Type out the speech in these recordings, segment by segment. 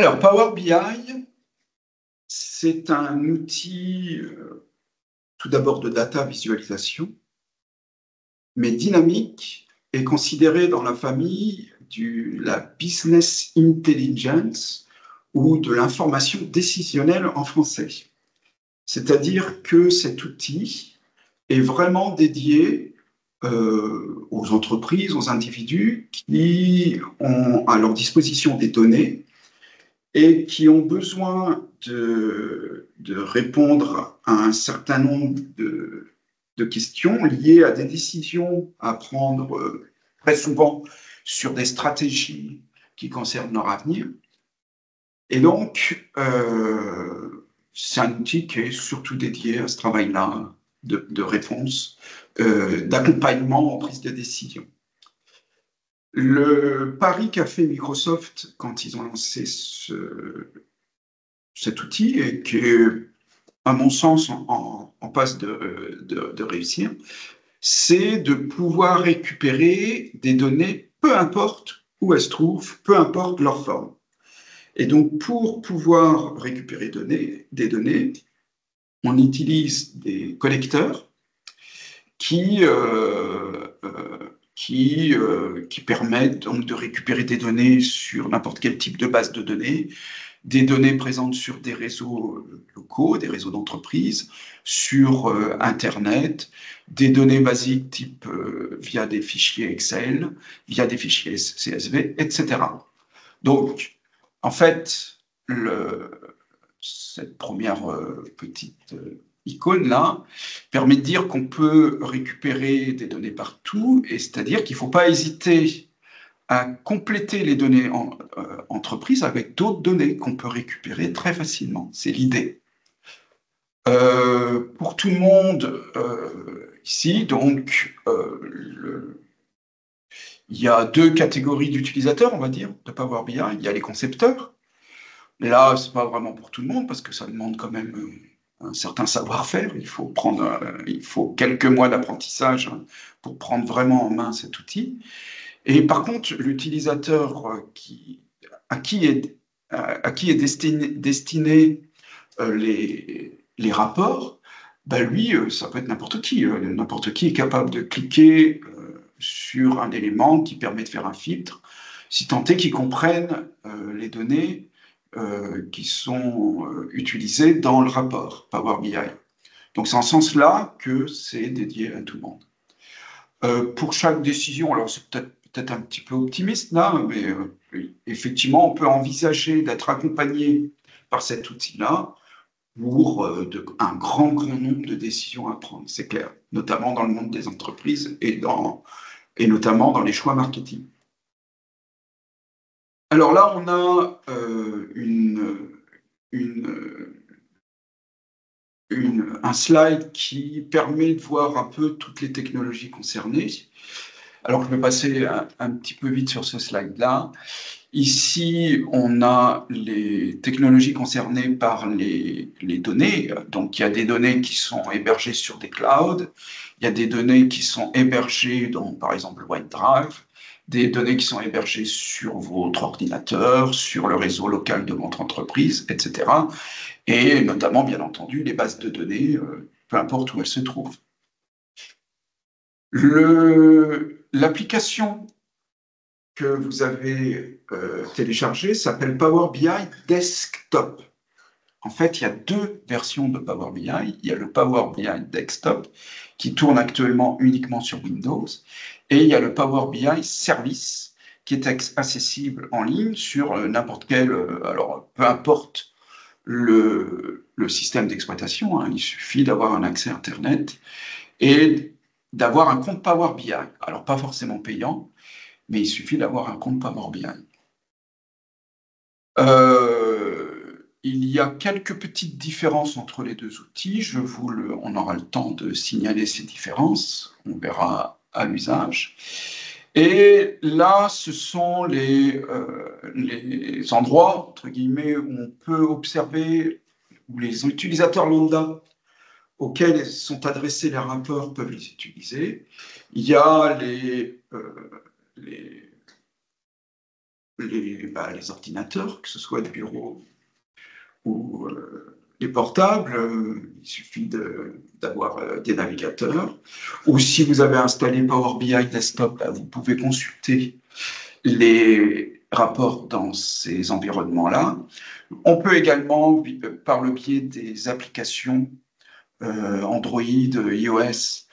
Alors, Power BI, c'est un outil, tout d'abord de data visualisation, mais dynamique et considéré dans la famille de la business intelligence ou de l'information décisionnelle en français. C'est-à-dire que cet outil est vraiment dédié aux entreprises, aux individus qui ont à leur disposition des données et qui ont besoin de répondre à un certain nombre de questions liées à des décisions à prendre très souvent sur des stratégies qui concernent leur avenir. Et donc, c'est un outil qui est surtout dédié à ce travail-là de réponse, d'accompagnement en prise de décision. Le pari qu'a fait Microsoft quand ils ont lancé cet outil, et qui est, à mon sens, en passe de réussir, c'est de pouvoir récupérer des données, peu importe où elles se trouvent, peu importe leur forme. Et donc, pour pouvoir récupérer des données, on utilise des collecteurs qui permettent donc de récupérer des données sur n'importe quel type de base de données, des données présentes sur des réseaux locaux, des réseaux d'entreprises, sur Internet, des données basiques type via des fichiers Excel, via des fichiers CSV, etc. Donc, en fait, cette première petite icône-là permet de dire qu'on peut récupérer des données partout, et c'est-à-dire qu'il ne faut pas hésiter à compléter les données entreprises avec d'autres données qu'on peut récupérer très facilement. C'est l'idée. Pour tout le monde, ici, donc, il y a deux catégories d'utilisateurs, on va dire, de Power BI. Il y a les concepteurs. Là, ce n'est pas vraiment pour tout le monde, parce que ça demande quand même un certain savoir-faire. Il faut quelques mois d'apprentissage pour prendre vraiment en main cet outil. Et par contre, l'utilisateur à qui est destiné les rapports, ben lui, ça peut être n'importe qui. N'importe qui est capable de cliquer sur un élément qui permet de faire un filtre, si tant est qu'il comprenne les données qui sont utilisées dans le rapport Power BI. Donc c'est en ce sens-là que c'est dédié à tout le monde. Pour chaque décision, alors c'est peut-être un petit peu optimiste là, mais effectivement, on peut envisager d'être accompagné par cet outil-là pour un grand nombre de décisions à prendre, c'est clair, notamment dans le monde des entreprises et notamment dans les choix marketing. Alors là, on a un slide qui permet de voir un peu toutes les technologies concernées. Alors, je vais passer un petit peu vite sur ce slide-là. Ici, on a les technologies concernées par les données. Donc, il y a des données qui sont hébergées sur des clouds. Il y a des données qui sont hébergées dans, par exemple, OneDrive. Des données qui sont hébergées sur votre ordinateur, sur le réseau local de votre entreprise, etc. Et notamment, bien entendu, les bases de données, peu importe où elles se trouvent. L'application que vous avez téléchargée s'appelle Power BI Desktop. En fait, il y a deux versions de Power BI. Il y a le Power BI Desktop qui tourne actuellement uniquement sur Windows, et il y a le Power BI Service qui est accessible en ligne sur n'importe quel, alors peu importe le système d'exploitation, hein, il suffit d'avoir un accès Internet et d'avoir un compte Power BI. Alors pas forcément payant, mais il suffit d'avoir un compte Power BI. Il y a quelques petites différences entre les deux outils. On aura le temps de signaler ces différences. On verra à l'usage. Et là, ce sont les endroits, entre guillemets, où on peut observer, où les utilisateurs lambda auxquels sont adressés les rapports peuvent les utiliser. Il y a les ordinateurs, que ce soit de bureau ou les portables, il suffit d'avoir des navigateurs. Ou si vous avez installé Power BI Desktop, vous pouvez consulter les rapports dans ces environnements-là. On peut également, par le biais des applications Android, iOS,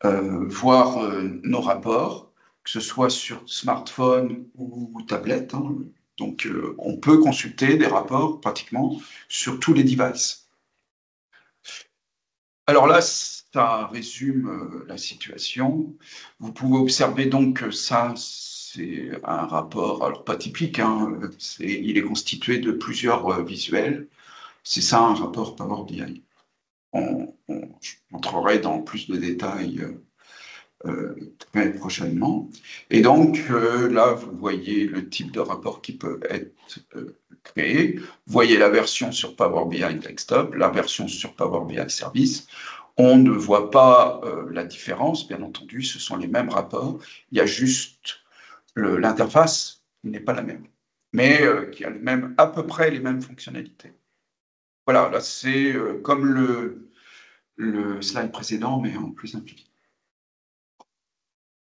voir nos rapports, que ce soit sur smartphone ou tablette. Hein. Donc, on peut consulter des rapports pratiquement sur tous les devices. Alors là, ça résume la situation. Vous pouvez observer donc que ça, c'est un rapport, alors pas typique, hein, il est constitué de plusieurs visuels. C'est ça un rapport Power BI. Je montrerai dans plus de détails très prochainement. Et donc là, vous voyez le type de rapport qui peut être créé. Vous voyez la version sur Power BI Desktop, la version sur Power BI Service. On ne voit pas la différence, bien entendu, ce sont les mêmes rapports. Il y a juste l'interface qui n'est pas la même, mais qui a à peu près les mêmes fonctionnalités. Voilà, là c'est comme le slide précédent, mais en plus simplifié.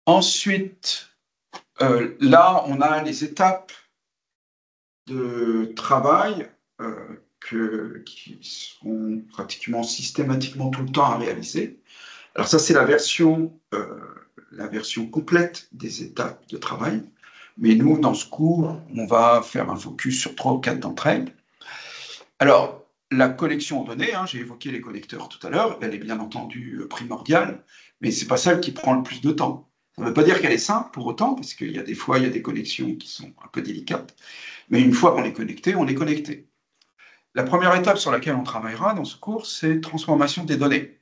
Ensuite, là, on a les étapes de travail qui sont pratiquement systématiquement tout le temps à réaliser. Alors ça, c'est la version complète des étapes de travail. Mais nous, dans ce cours, on va faire un focus sur 3 ou 4 d'entre elles. Alors, la collection de données, hein, j'ai évoqué les connecteurs tout à l'heure, elle est bien entendu primordiale, mais ce n'est pas celle qui prend le plus de temps. Ça ne veut pas dire qu'elle est simple pour autant, parce qu'il y a des fois, il y a des connexions qui sont un peu délicates. Mais une fois qu'on est connecté, on est connecté. La première étape sur laquelle on travaillera dans ce cours, c'est transformation des données.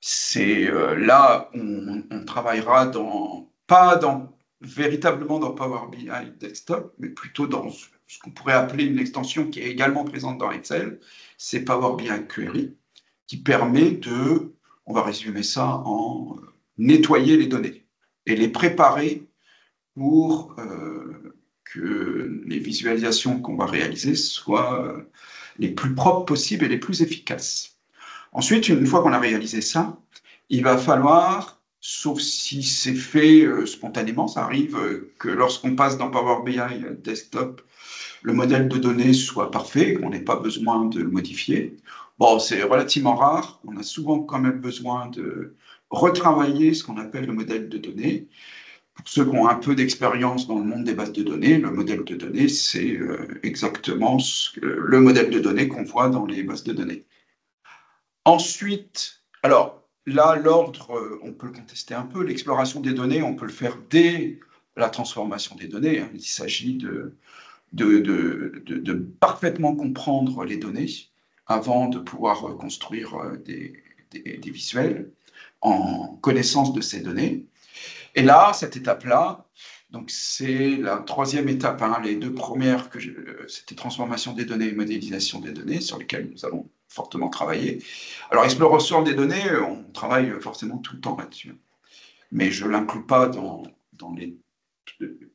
C'est là, on travaillera pas véritablement dans Power BI Desktop, mais plutôt dans ce qu'on pourrait appeler une extension qui est également présente dans Excel, c'est Power BI Query, qui permet on va résumer ça en nettoyer les données et les préparer pour que les visualisations qu'on va réaliser soient les plus propres possibles et les plus efficaces. Ensuite, une fois qu'on a réalisé ça, il va falloir, sauf si c'est fait spontanément, ça arrive que lorsqu'on passe dans Power BI Desktop, le modèle de données soit parfait, qu'on n'ait pas besoin de le modifier. Bon, c'est relativement rare, on a souvent quand même besoin de retravailler ce qu'on appelle le modèle de données. Pour ceux qui ont un peu d'expérience dans le monde des bases de données, le modèle de données, c'est exactement le modèle de données qu'on voit dans les bases de données. Ensuite, alors là, l'ordre, on peut le contester un peu. L'exploration des données, on peut le faire dès la transformation des données. Hein. Il s'agit de parfaitement comprendre les données avant de pouvoir construire des visuels en connaissance de ces données. Et là, cette étape-là, donc c'est la troisième étape. Hein, les deux premières, c'était transformation des données et modélisation des données, sur lesquelles nous allons fortement travailler. Alors, exploration des données, on travaille forcément tout le temps là-dessus. Mais je ne l'inclus pas dans les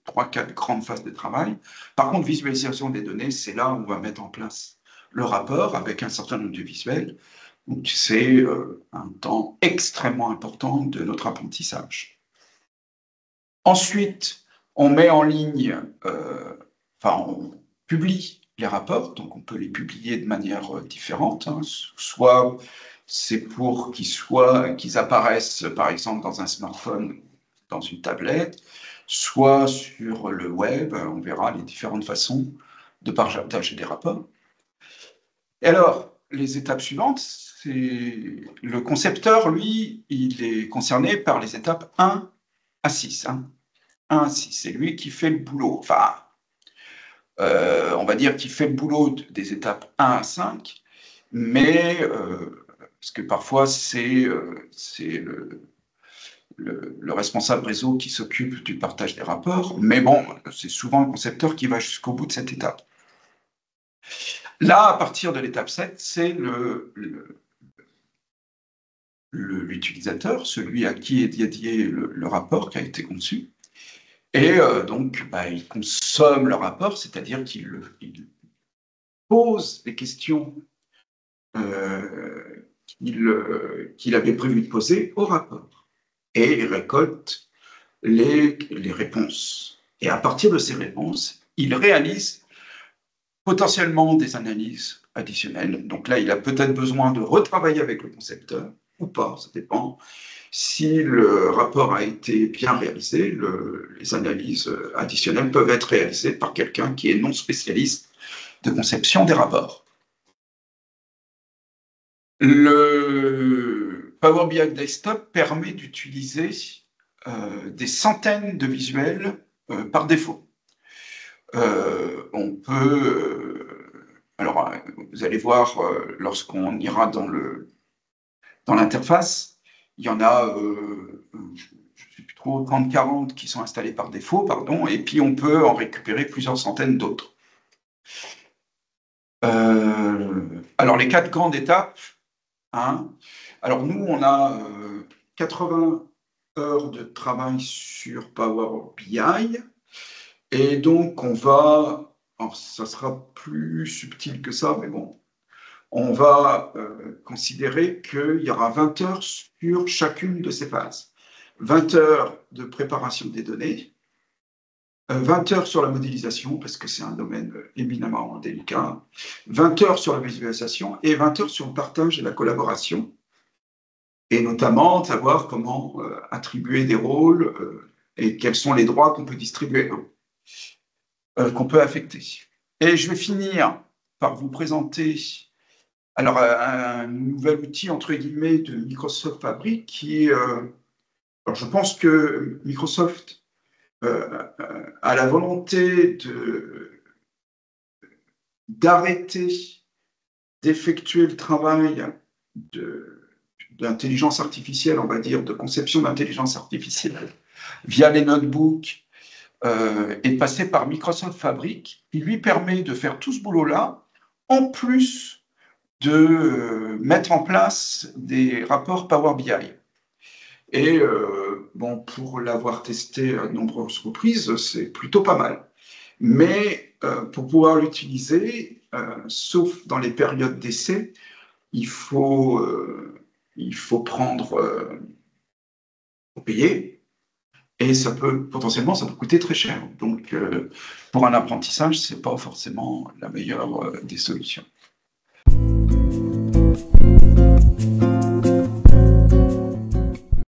3-4 grandes phases de travail. Par contre, visualisation des données, c'est là où on va mettre en place le rapport avec un certain nombre de visuels. Donc, c'est un temps extrêmement important de notre apprentissage. Ensuite, on met en ligne, on publie les rapports, donc on peut les publier de manière différente. Hein. Soit c'est pour qu'ils apparaissent, par exemple, dans un smartphone, dans une tablette, soit sur le web, on verra les différentes façons de partager des rapports. Et alors, les étapes suivantes, c'est le concepteur, lui, il est concerné par les étapes 1 à 6. Hein. 1 à 6, c'est lui qui fait le boulot. Enfin, on va dire qu'il fait le boulot des étapes 1 à 5, mais parce que parfois c'est le responsable réseau qui s'occupe du partage des rapports, mais bon, c'est souvent le concepteur qui va jusqu'au bout de cette étape. Là, à partir de l'étape 7, c'est l'utilisateur, celui à qui est dédié le rapport qui a été conçu. Et donc, ils consomment le rapport, c'est-à-dire qu'ils posent les questions qu'il avait prévu de poser au rapport. Et ils récoltent les réponses. Et à partir de ces réponses, ils réalisent potentiellement des analyses additionnelles. Donc là, il a peut-être besoin de retravailler avec le concepteur, ou pas, ça dépend. Si le rapport a été bien réalisé, les analyses additionnelles peuvent être réalisées par quelqu'un qui est non spécialiste de conception des rapports. Le Power BI Desktop permet d'utiliser des centaines de visuels par défaut. On peut... alors, vous allez voir, lorsqu'on ira dans l'interface, il y en a, je ne sais plus trop, 30-40 qui sont installés par défaut, pardon, et puis on peut en récupérer plusieurs centaines d'autres. Alors, les 4 grandes étapes, hein. Alors, nous, on a 80 heures de travail sur Power BI, et donc on va, alors ça sera plus subtil que ça, mais bon, on va considérer qu'il y aura 20 heures sur chacune de ces phases. 20 heures de préparation des données, 20 heures sur la modélisation, parce que c'est un domaine éminemment délicat, 20 heures sur la visualisation et 20 heures sur le partage et la collaboration, et notamment savoir comment attribuer des rôles et quels sont les droits qu'on peut distribuer, qu'on peut affecter. Et je vais finir par vous présenter alors un nouvel outil, entre guillemets, de Microsoft Fabric qui est... alors je pense que Microsoft a la volonté d'arrêter d'effectuer le travail d'intelligence artificielle, on va dire, de conception d'intelligence artificielle via les notebooks et de passer par Microsoft Fabric, qui lui permet de faire tout ce boulot-là, en plus de mettre en place des rapports Power BI. Et bon, pour l'avoir testé à de nombreuses reprises, c'est plutôt pas mal. Mais pour pouvoir l'utiliser, sauf dans les périodes d'essai, il faut prendre, faut payer, et ça peut potentiellement ça peut coûter très cher. Donc, pour un apprentissage, c'est pas forcément la meilleure des solutions.